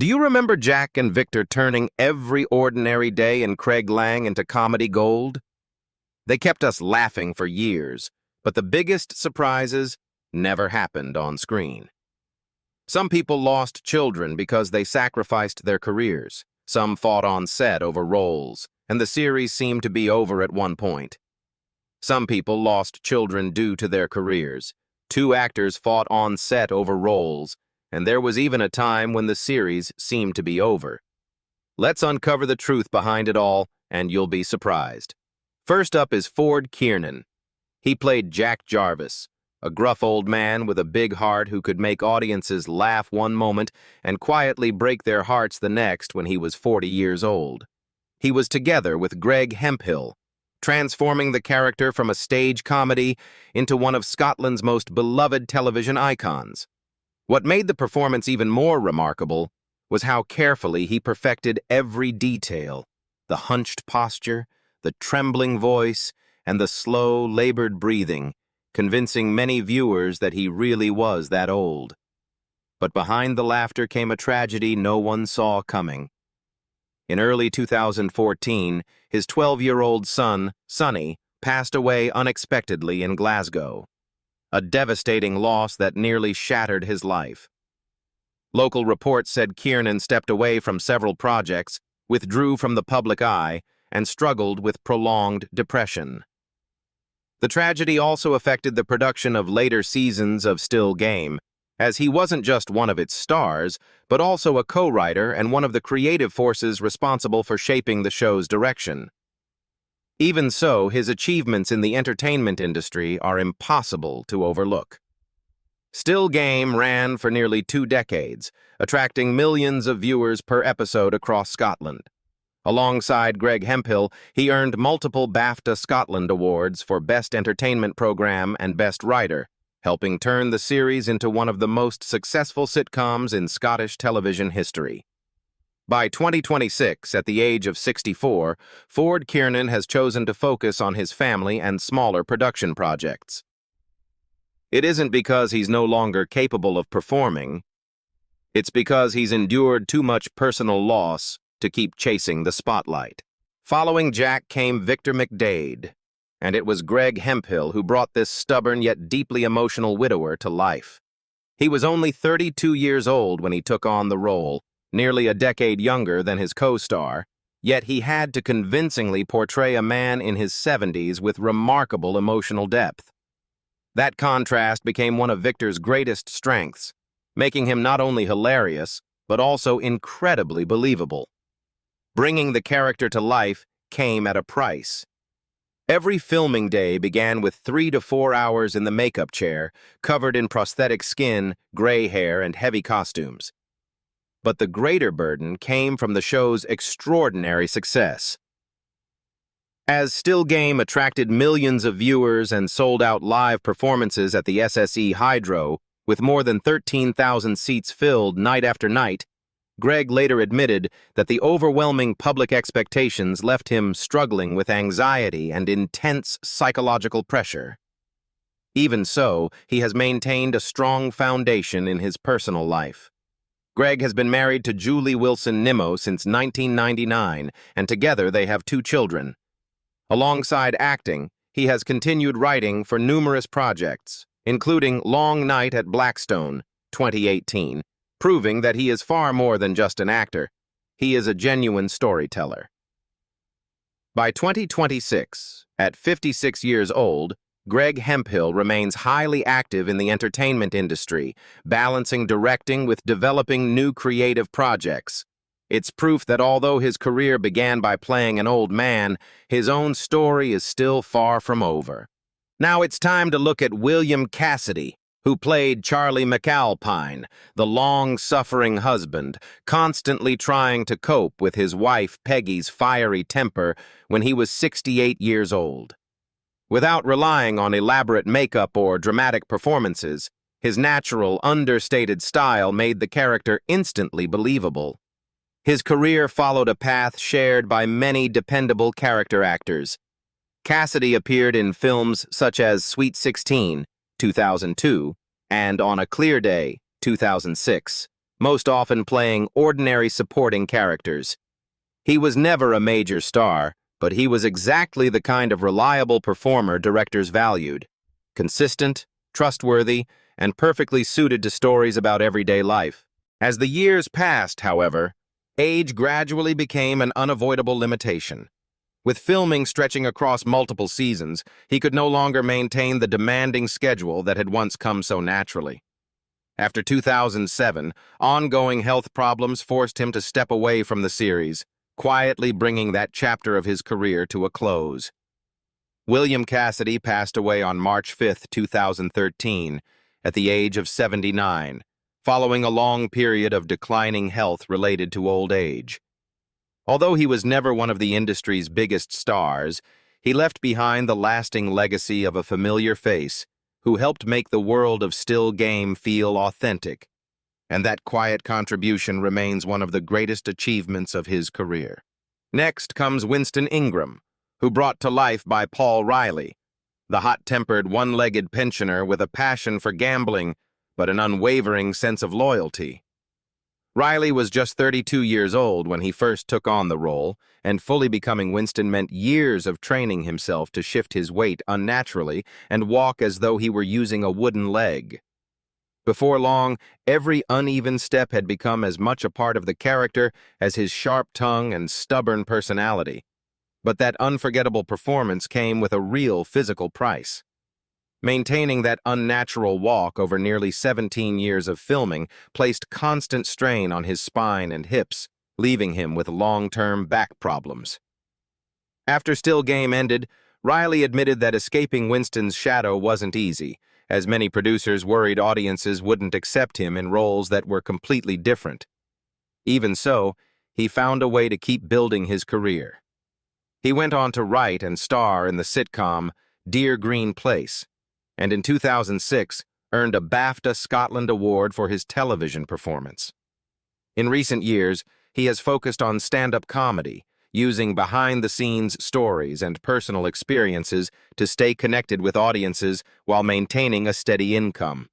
Do you remember Jack and Victor turning every ordinary day in Craig Lang into comedy gold? They kept us laughing for years, but the biggest surprises never happened on screen. Some people lost children because they sacrificed their careers. Some fought on set over roles, and the series seemed to be over at one point. Some people lost children due to their careers. Two actors fought on set over roles, and there was even a time when the series seemed to be over. Let's uncover the truth behind it all, and you'll be surprised. First up is Ford Kiernan. He played Jack Jarvis, a gruff old man with a big heart who could make audiences laugh one moment and quietly break their hearts the next when he was 40 years old. He was together with Greg Hemphill, transforming the character from a stage comedy into one of Scotland's most beloved television icons. What made the performance even more remarkable was how carefully he perfected every detail: the hunched posture, the trembling voice, and the slow, labored breathing, convincing many viewers that he really was that old. But behind the laughter came a tragedy no one saw coming. In early 2014, his 12-year-old son, Sonny, passed away unexpectedly in Glasgow, a devastating loss that nearly shattered his life. Local reports said Kiernan stepped away from several projects, withdrew from the public eye, and struggled with prolonged depression. The tragedy also affected the production of later seasons of Still Game, as he wasn't just one of its stars, but also a co-writer and one of the creative forces responsible for shaping the show's direction. Even so, his achievements in the entertainment industry are impossible to overlook. Still Game ran for nearly 2 decades, attracting millions of viewers per episode across Scotland. Alongside Greg Hemphill, he earned multiple BAFTA Scotland Awards for Best Entertainment Program and Best Writer, helping turn the series into one of the most successful sitcoms in Scottish television history. By 2026, at the age of 64, Ford Kiernan has chosen to focus on his family and smaller production projects. It isn't because he's no longer capable of performing. It's because he's endured too much personal loss to keep chasing the spotlight. Following Jack came Victor McDade, and it was Greg Hemphill who brought this stubborn yet deeply emotional widower to life. He was only 32 years old when he took on the role, nearly a decade younger than his co-star, yet he had to convincingly portray a man in his 70s with remarkable emotional depth. That contrast became one of Victor's greatest strengths, making him not only hilarious, but also incredibly believable. Bringing the character to life came at a price. Every filming day began with 3 to 4 hours in the makeup chair, covered in prosthetic skin, gray hair, and heavy costumes. But the greater burden came from the show's extraordinary success. As Still Game attracted millions of viewers and sold out live performances at the SSE Hydro, with more than 13,000 seats filled night after night, Greg later admitted that the overwhelming public expectations left him struggling with anxiety and intense psychological pressure. Even so, he has maintained a strong foundation in his personal life. Greg has been married to Julie Wilson Nimmo since 1999, and together they have 2 children. Alongside acting, he has continued writing for numerous projects, including Long Night at Blackstone, 2018, proving that he is far more than just an actor. He is a genuine storyteller. By 2026, at 56 years old, Greg Hemphill remains highly active in the entertainment industry, balancing directing with developing new creative projects. It's proof that although his career began by playing an old man, his own story is still far from over. Now it's time to look at William Cassidy, who played Charlie McAlpine, the long-suffering husband, constantly trying to cope with his wife Peggy's fiery temper when he was 68 years old. Without relying on elaborate makeup or dramatic performances, his natural, understated style made the character instantly believable. His career followed a path shared by many dependable character actors. Cassidy appeared in films such as Sweet 16, 2002, and On a Clear Day, 2006, most often playing ordinary supporting characters. He was never a major star, but he was exactly the kind of reliable performer directors valued. Consistent, trustworthy, and perfectly suited to stories about everyday life. As the years passed, however, age gradually became an unavoidable limitation. With filming stretching across multiple seasons, he could no longer maintain the demanding schedule that had once come so naturally. After 2007, ongoing health problems forced him to step away from the series, quietly bringing that chapter of his career to a close. William Cassidy passed away on March 5, 2013, at the age of 79, following a long period of declining health related to old age. Although he was never one of the industry's biggest stars, he left behind the lasting legacy of a familiar face who helped make the world of still game feel authentic, and that quiet contribution remains one of the greatest achievements of his career. Next comes Winston Ingram, who brought to life by Paul Riley, the hot-tempered, one-legged pensioner with a passion for gambling but an unwavering sense of loyalty. Riley was just 32 years old when he first took on the role, and fully becoming Winston meant years of training himself to shift his weight unnaturally and walk as though he were using a wooden leg. Before long, every uneven step had become as much a part of the character as his sharp tongue and stubborn personality. But that unforgettable performance came with a real physical price. Maintaining that unnatural walk over nearly 17 years of filming placed constant strain on his spine and hips, leaving him with long-term back problems. After Still Game ended, Riley admitted that escaping Winston's shadow wasn't easy, as many producers worried audiences wouldn't accept him in roles that were completely different. Even so, he found a way to keep building his career. He went on to write and star in the sitcom Dear Green Place, and in 2006 earned a BAFTA Scotland Award for his television performance. In recent years, he has focused on stand-up comedy, using behind-the-scenes stories and personal experiences to stay connected with audiences while maintaining a steady income.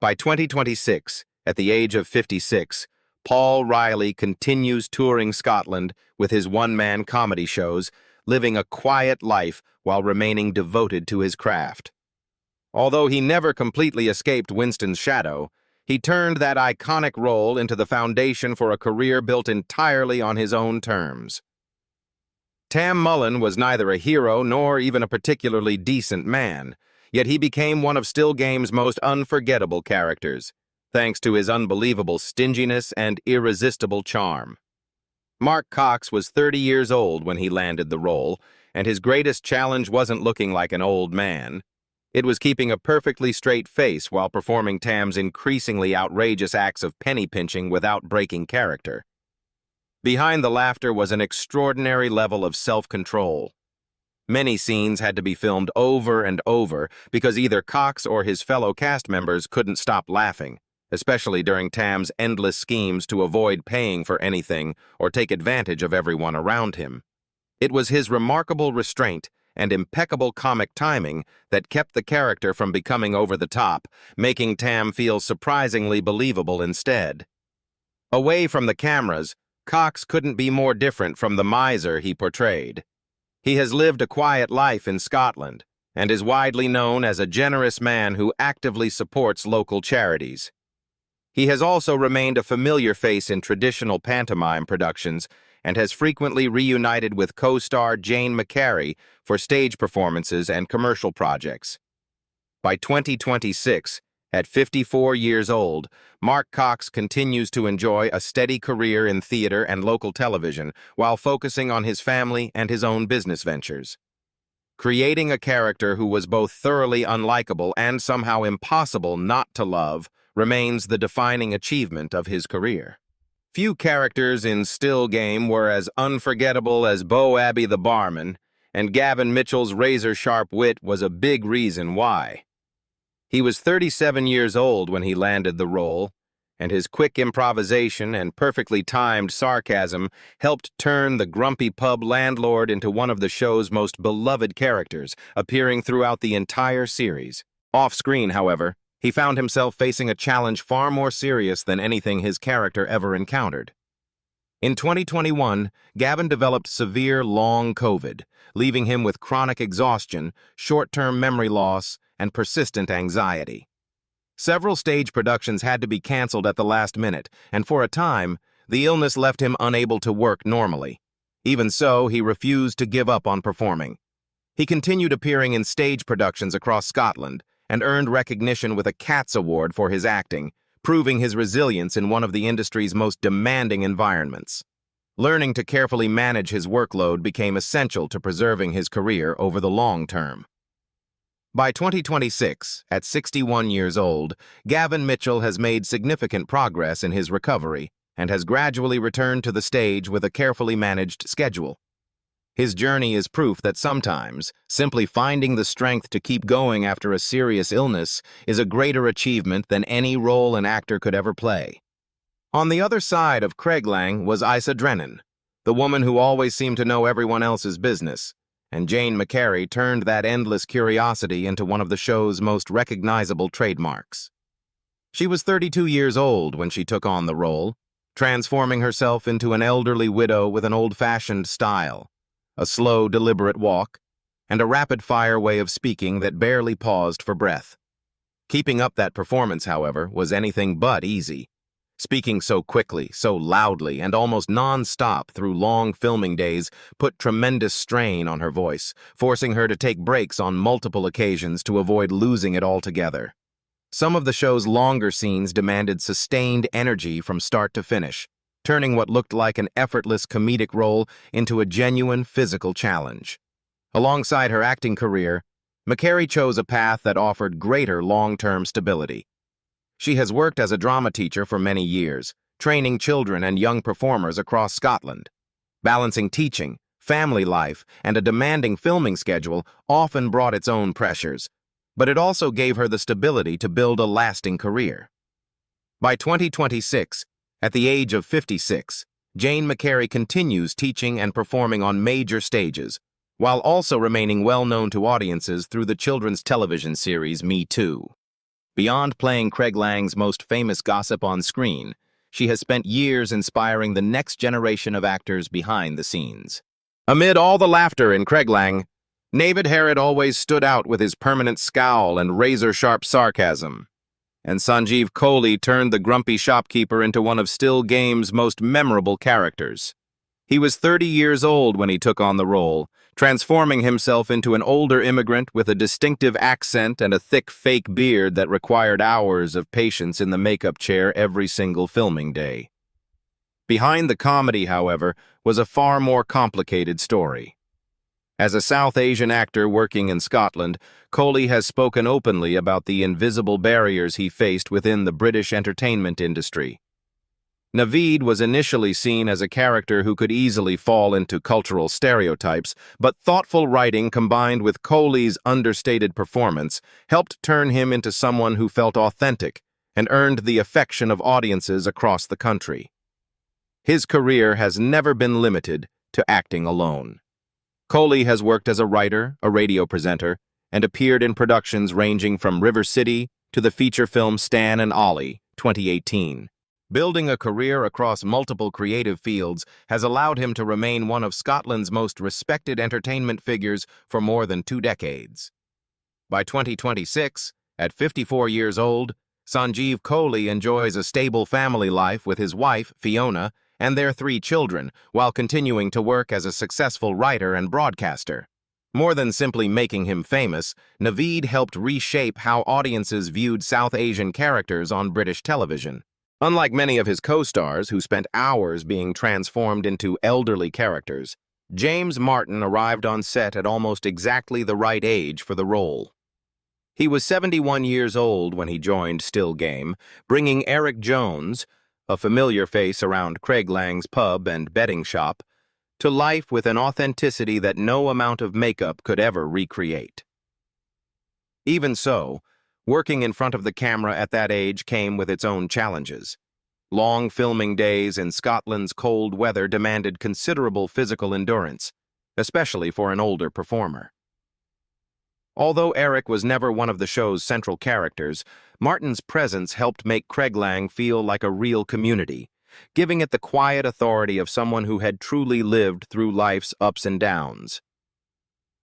By 2026, at the age of 56, Paul Riley continues touring Scotland with his one-man comedy shows, living a quiet life while remaining devoted to his craft. Although he never completely escaped Winston's shadow, he turned that iconic role into the foundation for a career built entirely on his own terms. Tam Mullen was neither a hero nor even a particularly decent man, yet he became one of Still Game's most unforgettable characters, thanks to his unbelievable stinginess and irresistible charm. Mark Cox was 30 years old when he landed the role, and his greatest challenge wasn't looking like an old man. It was keeping a perfectly straight face while performing Tam's increasingly outrageous acts of penny-pinching without breaking character. Behind the laughter was an extraordinary level of self-control. Many scenes had to be filmed over and over because either Cox or his fellow cast members couldn't stop laughing, especially during Tam's endless schemes to avoid paying for anything or take advantage of everyone around him. It was his remarkable restraint and impeccable comic timing that kept the character from becoming over the top, making Tam feel surprisingly believable instead. Away from the cameras, Cox couldn't be more different from the miser he portrayed. He has lived a quiet life in Scotland and is widely known as a generous man who actively supports local charities. He has also remained a familiar face in traditional pantomime productions and has frequently reunited with co-star Jane McCary for stage performances and commercial projects. By 2026, at 54 years old, Mark Cox continues to enjoy a steady career in theater and local television while focusing on his family and his own business ventures. Creating a character who was both thoroughly unlikable and somehow impossible not to love remains the defining achievement of his career. Few characters in Still Game were as unforgettable as Bo Abbey the barman, and Gavin Mitchell's razor-sharp wit was a big reason why. He was 37 years old when he landed the role, and his quick improvisation and perfectly timed sarcasm helped turn the grumpy pub landlord into one of the show's most beloved characters, appearing throughout the entire series. Off-screen, however, he found himself facing a challenge far more serious than anything his character ever encountered. In 2021, Gavin developed severe long COVID, leaving him with chronic exhaustion, short-term memory loss, and persistent anxiety. Several stage productions had to be canceled at the last minute, and for a time, the illness left him unable to work normally. Even so, he refused to give up on performing. He continued appearing in stage productions across Scotland and earned recognition with a Cats Award for his acting, proving his resilience in one of the industry's most demanding environments. Learning to carefully manage his workload became essential to preserving his career over the long term. By 2026, at 61 years old, Gavin Mitchell has made significant progress in his recovery and has gradually returned to the stage with a carefully managed schedule. His journey is proof that sometimes, simply finding the strength to keep going after a serious illness is a greater achievement than any role an actor could ever play. On the other side of Craig Lang was Isa Drennan, the woman who always seemed to know everyone else's business, and Jane McCary turned that endless curiosity into one of the show's most recognizable trademarks. She was 32 years old when she took on the role, transforming herself into an elderly widow with an old-fashioned style, a slow, deliberate walk, and a rapid-fire way of speaking that barely paused for breath. Keeping up that performance, however, was anything but easy. Speaking so quickly, so loudly, and almost non-stop through long filming days put tremendous strain on her voice, forcing her to take breaks on multiple occasions to avoid losing it altogether. Some of the show's longer scenes demanded sustained energy from start to finish, turning what looked like an effortless comedic role into a genuine physical challenge. Alongside her acting career, McCary chose a path that offered greater long-term stability. She has worked as a drama teacher for many years, training children and young performers across Scotland. Balancing teaching, family life, and a demanding filming schedule often brought its own pressures, but it also gave her the stability to build a lasting career. By 2026, at the age of 56, Jane McCary continues teaching and performing on major stages, while also remaining well-known to audiences through the children's television series Me Too. Beyond playing Craig Lang's most famous gossip on screen, she has spent years inspiring the next generation of actors behind the scenes. Amid all the laughter in Craig Lang, Navid Harrit always stood out with his permanent scowl and razor-sharp sarcasm, and Sanjeev Kohli turned the grumpy shopkeeper into one of Still Game's most memorable characters. He was 30 years old when he took on the role, transforming himself into an older immigrant with a distinctive accent and a thick fake beard that required hours of patience in the makeup chair every single filming day. Behind the comedy, however, was a far more complicated story. As a South Asian actor working in Scotland, Kohli has spoken openly about the invisible barriers he faced within the British entertainment industry. Navid was initially seen as a character who could easily fall into cultural stereotypes, but thoughtful writing combined with Kohli's understated performance helped turn him into someone who felt authentic and earned the affection of audiences across the country. His career has never been limited to acting alone. Kohli has worked as a writer, a radio presenter, and appeared in productions ranging from River City to the feature film Stan and Ollie, 2018. Building a career across multiple creative fields has allowed him to remain one of Scotland's most respected entertainment figures for more than 2 decades. By 2026, at 54 years old, Sanjeev Kohli enjoys a stable family life with his wife, Fiona, and their 3 children, while continuing to work as a successful writer and broadcaster. More than simply making him famous, Navid helped reshape how audiences viewed South Asian characters on British television. Unlike many of his co-stars who spent hours being transformed into elderly characters, James Martin arrived on set at almost exactly the right age for the role. He was 71 years old when he joined Still Game, bringing Eric Jones, a familiar face around Craig Lang's pub and betting shop, to life with an authenticity that no amount of makeup could ever recreate. Even so, working in front of the camera at that age came with its own challenges. Long filming days in Scotland's cold weather demanded considerable physical endurance, especially for an older performer. Although Eric was never one of the show's central characters, Martin's presence helped make Craig Lang feel like a real community, giving it the quiet authority of someone who had truly lived through life's ups and downs.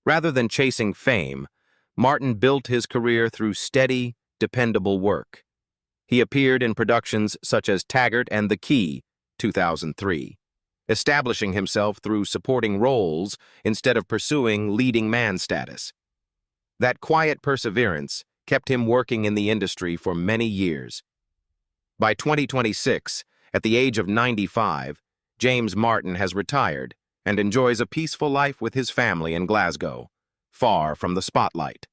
Rather than chasing fame, Martin built his career through steady, dependable work. He appeared in productions such as Taggart and The Key, 2003, establishing himself through supporting roles instead of pursuing leading man status. That quiet perseverance kept him working in the industry for many years. By 2026, at the age of 95, James Martin has retired and enjoys a peaceful life with his family in Glasgow, far from the spotlight.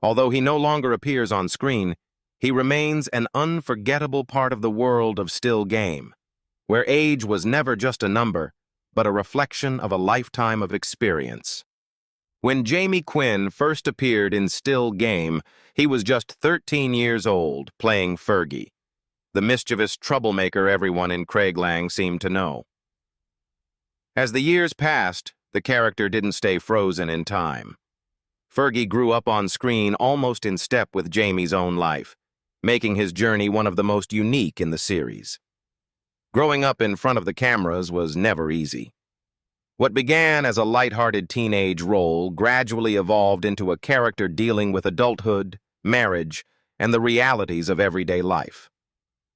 Although he no longer appears on screen, he remains an unforgettable part of the world of Still Game, where age was never just a number, but a reflection of a lifetime of experience. When Jamie Quinn first appeared in Still Game, he was just 13 years old, playing Fergie, the mischievous troublemaker everyone in Craig Lang seemed to know. As the years passed, the character didn't stay frozen in time. Fergie grew up on screen almost in step with Jamie's own life, making his journey one of the most unique in the series. Growing up in front of the cameras was never easy. What began as a light-hearted teenage role gradually evolved into a character dealing with adulthood, marriage, and the realities of everyday life.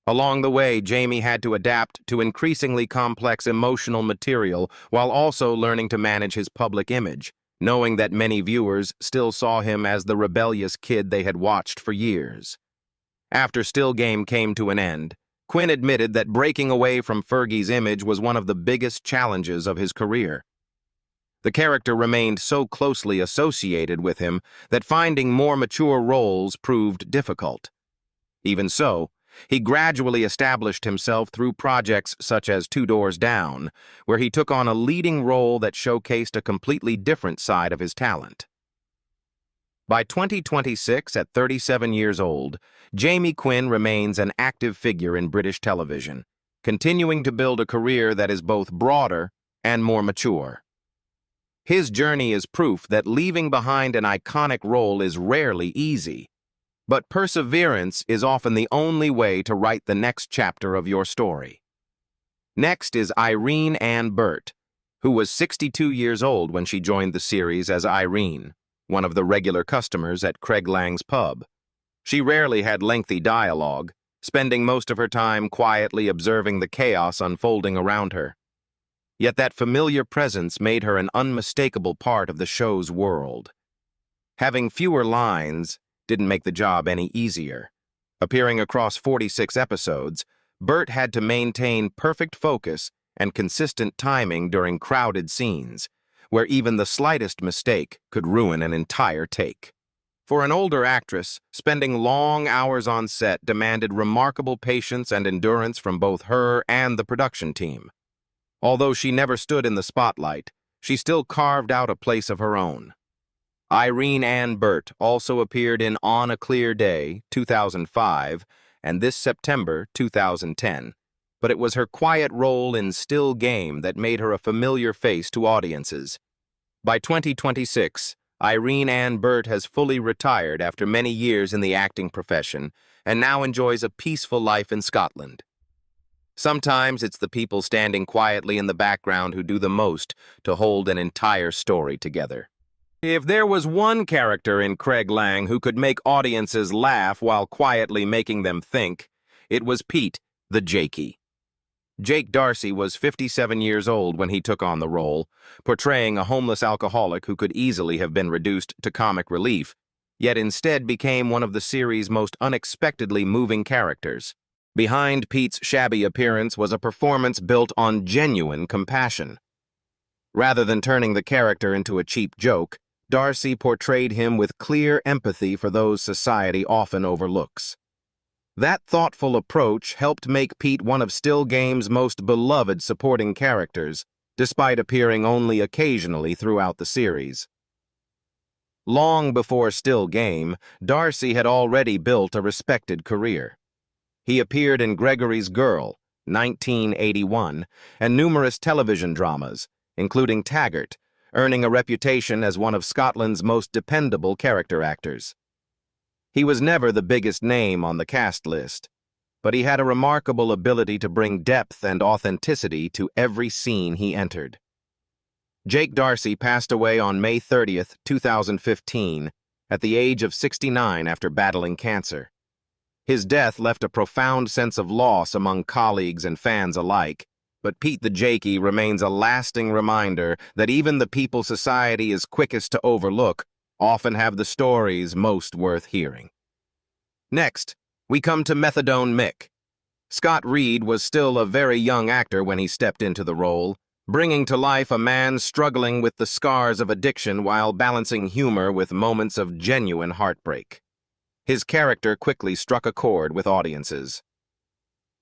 Along the way, Jamie had to adapt to increasingly complex emotional material while also learning to manage his public image, knowing that many viewers still saw him as the rebellious kid they had watched for years. After Still Game came to an end, Quinn admitted that breaking away from Fergie's image was one of the biggest challenges of his career. The character remained so closely associated with him that finding more mature roles proved difficult. Even so, he gradually established himself through projects such as Two Doors Down, where he took on a leading role that showcased a completely different side of his talent. By 2026, at 37 years old, Jamie Quinn remains an active figure in British television, continuing to build a career that is both broader and more mature. His journey is proof that leaving behind an iconic role is rarely easy, but perseverance is often the only way to write the next chapter of your story. Next is Irene Ann Burt, who was 62 years old when she joined the series as Irene, one of the regular customers at Craig Lang's pub. She rarely had lengthy dialogue, spending most of her time quietly observing the chaos unfolding around her. Yet that familiar presence made her an unmistakable part of the show's world. Having fewer lines didn't make the job any easier. Appearing across 46 episodes, Burt had to maintain perfect focus and consistent timing during crowded scenes, where even the slightest mistake could ruin an entire take. For an older actress, spending long hours on set demanded remarkable patience and endurance from both her and the production team. Although she never stood in the spotlight, she still carved out a place of her own. Irene Ann Burt also appeared in On a Clear Day, 2005, and This September, 2010, but it was her quiet role in Still Game that made her a familiar face to audiences. By 2026, Irene Ann Burt has fully retired after many years in the acting profession and now enjoys a peaceful life in Scotland. Sometimes it's the people standing quietly in the background who do the most to hold an entire story together. If there was one character in Craig Lang who could make audiences laugh while quietly making them think, it was Pete, the Jakey. Jake Darcy was 57 years old when he took on the role, portraying a homeless alcoholic who could easily have been reduced to comic relief, yet instead became one of the series' most unexpectedly moving characters. Behind Pete's shabby appearance was a performance built on genuine compassion. Rather than turning the character into a cheap joke, Darcy portrayed him with clear empathy for those society often overlooks. That thoughtful approach helped make Pete one of Still Game's most beloved supporting characters, despite appearing only occasionally throughout the series. Long before Still Game, Darcy had already built a respected career. He appeared in Gregory's Girl, 1981, and numerous television dramas, including Taggart, earning a reputation as one of Scotland's most dependable character actors. He was never the biggest name on the cast list, but he had a remarkable ability to bring depth and authenticity to every scene he entered. Jake Darcy passed away on May 30th, 2015, at the age of 69 after battling cancer. His death left a profound sense of loss among colleagues and fans alike, but Pete the Jakey remains a lasting reminder that even the people society is quickest to overlook often have the stories most worth hearing. Next, we come to Methadone Mick. Scott Reed was still a very young actor when he stepped into the role, bringing to life a man struggling with the scars of addiction while balancing humor with moments of genuine heartbreak. His character quickly struck a chord with audiences.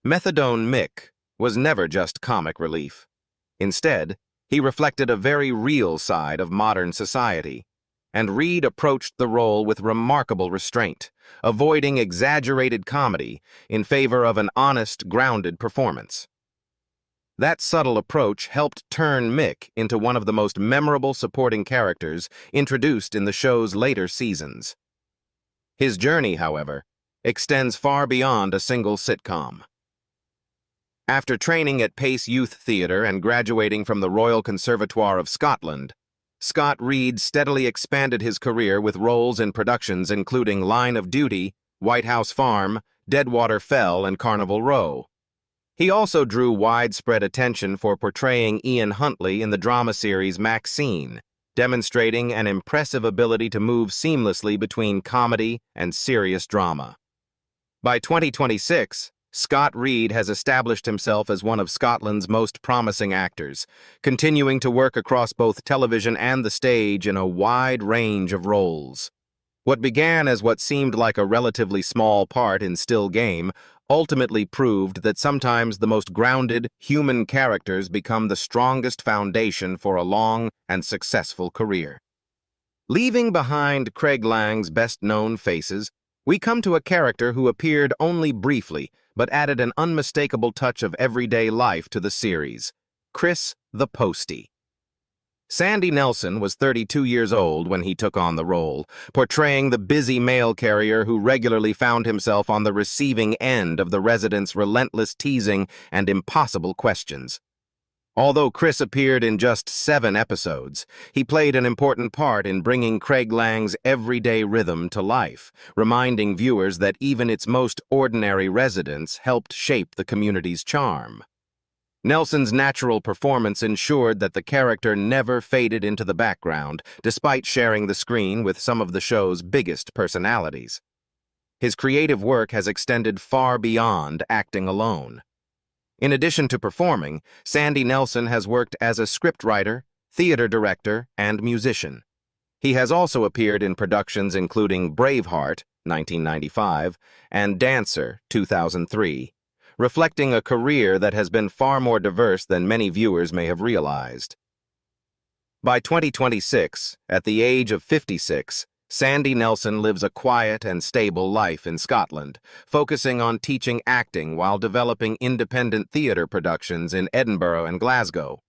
Methadone Mick was never just comic relief. Instead, he reflected a very real side of modern society, and Reed approached the role with remarkable restraint, avoiding exaggerated comedy in favor of an honest, grounded performance. That subtle approach helped turn Mick into one of the most memorable supporting characters introduced in the show's later seasons. His journey, however, extends far beyond a single sitcom. After training at Pace Youth Theatre and graduating from the Royal Conservatoire of Scotland, Scott Reed steadily expanded his career with roles in productions including Line of Duty, White House Farm, Deadwater Fell, and Carnival Row. He also drew widespread attention for portraying Ian Huntley in the drama series Maxine, demonstrating an impressive ability to move seamlessly between comedy and serious drama. By 2026, Scott Reed has established himself as one of Scotland's most promising actors, continuing to work across both television and the stage in a wide range of roles. What began as what seemed like a relatively small part in Still Game ultimately proved that sometimes the most grounded, human characters become the strongest foundation for a long and successful career. Leaving behind Craig Lang's best-known faces, we come to a character who appeared only briefly but added an unmistakable touch of everyday life to the series, Chris the Postie. Sandy Nelson was 32 years old when he took on the role, portraying the busy mail carrier who regularly found himself on the receiving end of the residents' relentless teasing and impossible questions. Although Chris appeared in just 7 episodes, he played an important part in bringing Craig Lang's everyday rhythm to life, reminding viewers that even its most ordinary residents helped shape the community's charm. Nelson's natural performance ensured that the character never faded into the background, despite sharing the screen with some of the show's biggest personalities. His creative work has extended far beyond acting alone. In addition to performing, Sandy Nelson has worked as a scriptwriter, theater director, and musician. He has also appeared in productions including Braveheart, 1995, and Dancer, 2003. Reflecting a career that has been far more diverse than many viewers may have realized. By 2026, at the age of 56, Sandy Nelson lives a quiet and stable life in Scotland, focusing on teaching acting while developing independent theatre productions in Edinburgh and Glasgow.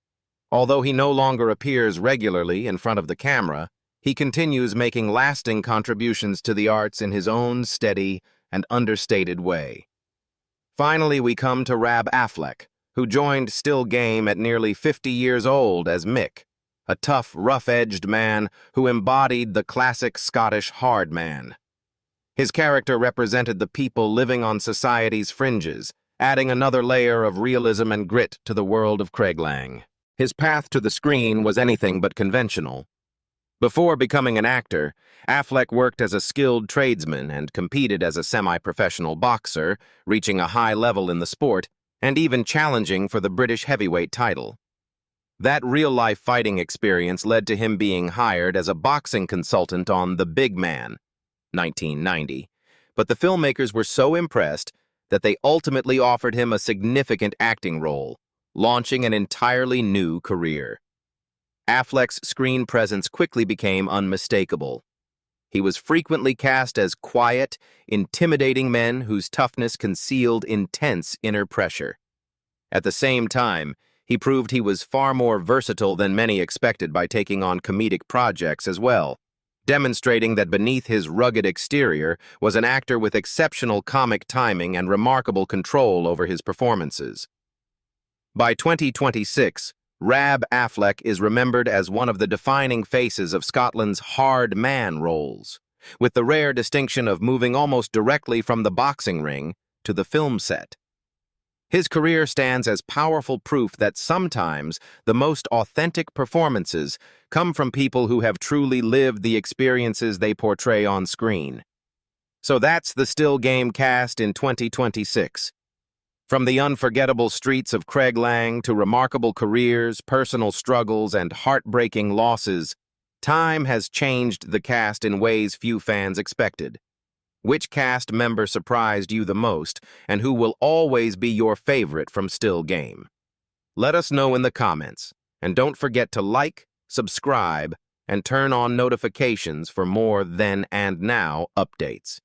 Although he no longer appears regularly in front of the camera, he continues making lasting contributions to the arts in his own steady and understated way. Finally, we come to Rab Affleck, who joined Still Game at nearly 50 years old as Mick, a tough, rough-edged man who embodied the classic Scottish hard man. His character represented the people living on society's fringes, adding another layer of realism and grit to the world of Craig Lang. His path to the screen was anything but conventional. Before becoming an actor, Affleck worked as a skilled tradesman and competed as a semi-professional boxer, reaching a high level in the sport and even challenging for the British heavyweight title. That real-life fighting experience led to him being hired as a boxing consultant on The Big Man, 1990, but the filmmakers were so impressed that they ultimately offered him a significant acting role, launching an entirely new career. Affleck's screen presence quickly became unmistakable. He was frequently cast as quiet, intimidating men whose toughness concealed intense inner pressure. At the same time, He proved he was far more versatile than many expected by taking on comedic projects as well, demonstrating that beneath his rugged exterior was an actor with exceptional comic timing and remarkable control over his performances. By 2026, Rab Affleck is remembered as one of the defining faces of Scotland's hard man roles, with the rare distinction of moving almost directly from the boxing ring to the film set. His career stands as powerful proof that sometimes the most authentic performances come from people who have truly lived the experiences they portray on screen. So that's the Still Game cast in 2026. From the unforgettable streets of Craig Lang to remarkable careers, personal struggles, and heartbreaking losses, time has changed the cast in ways few fans expected. Which cast member surprised you the most, and who will always be your favorite from Still Game? Let us know in the comments, and don't forget to like, subscribe, and turn on notifications for more Then and Now updates.